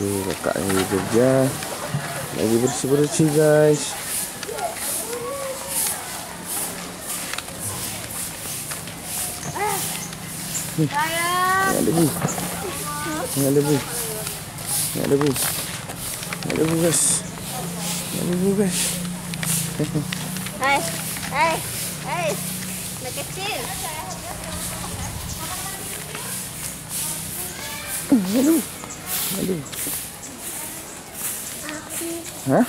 Tuh kakak lagi kerja, lagi bersih-bersih guys. Ini debu, ini debu, ini debu, ini debu guys, ini debu guys. Hai, anak kecil. Aduh. Hah?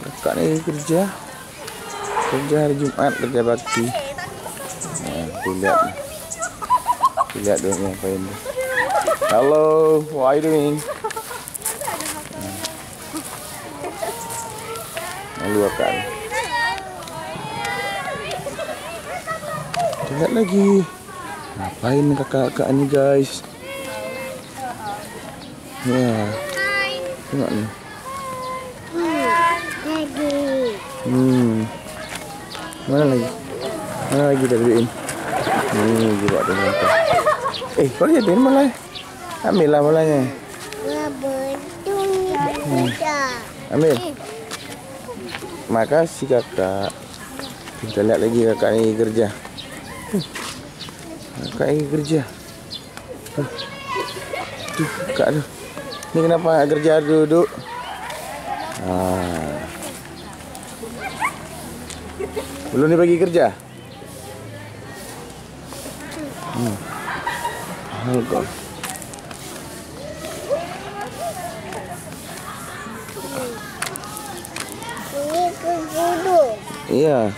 Kakak ni kerja hari Jumat, kerja bakti. Nah, lihat dia ngapain. Hello, what are you doing? Malu kakak. Lihat lagi. Ngapain kakak-kakak ni guys? Ya. Tengok ni. Mana lagi? Mana lagi dah duit? Ni juga ada nampak. Kau lihat dia malah. Ambil lah malahnya. Ambil. Makasih kakak. Kita lihat lagi kakak ni kerja. Kakak ni kerja. Tuh kakak tu. Ni kenapa kerja duduk? Belum dia bagi kerja? Kau. Ini kudu. Iya.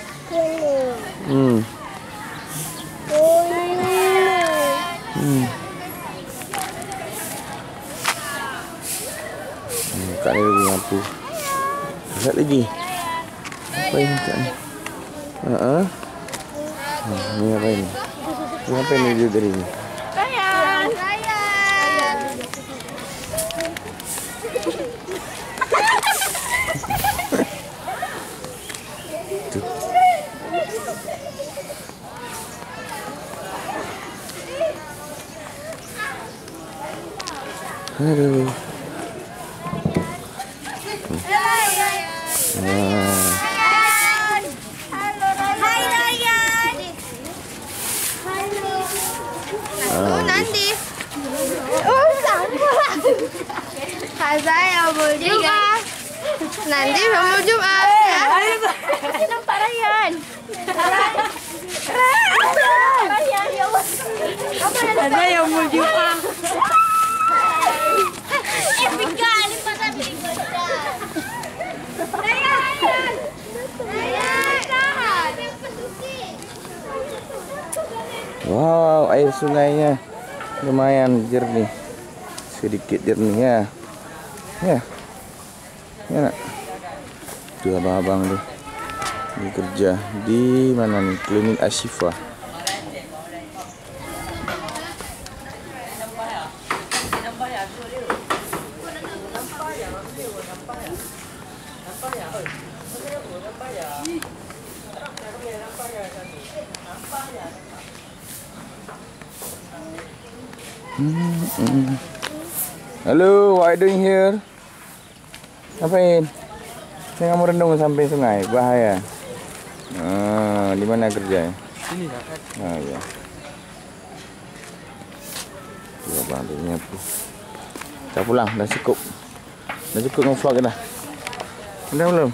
Kak ni lagi mampu. Lihat lagi. Apa ini kak ni? Ni apa ini? Ni apa ini dia dari ni? Sayang. Tuh. Aduh. Nanti. Saya mau Jumat. Nanti mau Jumat. Nampak Ryan. Ada yang mau Jumat. Wow, air sungainya lumayan jernih, sedikit jernih ya. Ya nak. Tuh abang-abang tuh ini kerja di mana nih? Klinik Ashifa. Halo, what are you doing here? Ngapain? Saya nggak mau rendung sampai sungai, bahaya. Di mana kerjanya? Sini kakak. Ya. Coba bantunya tuh. Kita pulang, dah cukup. Dah cukup nge-vlog dah. Udah belum?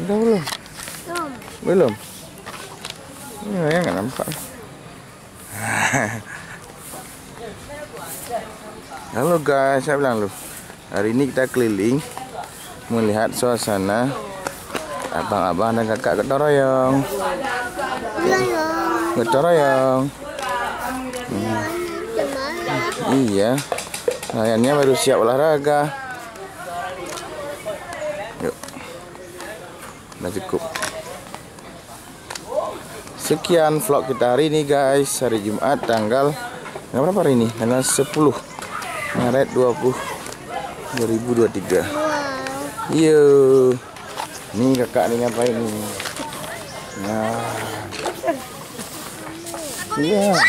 Udah belum? Belum. Ya nggak nampak. Halo guys, saya bilang lu. Hari ini kita keliling melihat suasana abang-abang dan kakak gotong royong. Gotong royong. Iya. Sayangnya baru siap olahraga. Yuk. Udah cukup. Sekian vlog kita hari ini guys, hari Jumat tanggal berapa hari ini? Tanggal 10 Maret 2023. Yo. Nih kakak nih ngapain nih? Nah. Iya.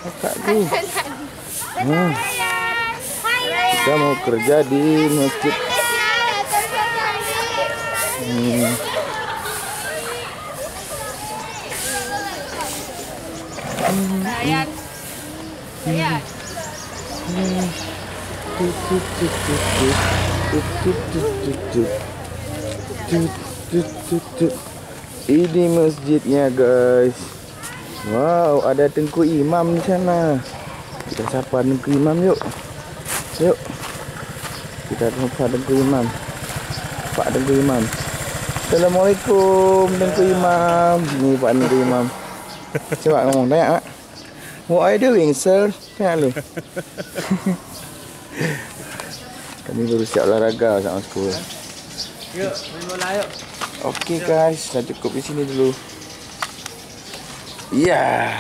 Kakak tuh. Kita mau kerja di masjid. Ryan. Ryan. Ini masjidnya guys. Wow, ada Tengku Imam di sana. Kita sapa Tengku Imam yuk. Yuk. Kita sapa Tengku Imam. Pak Tengku Imam. Assalamualaikum Tengku Imam. Ini Pak Tengku Imam. Coba ngomong, tanya Mak. What are you doing, sir? Tanya lu. Kami baru siap olahraga sama sekolah. Yuk, main bola yuk. Okey guys, dah cukup di sini dulu. Ya.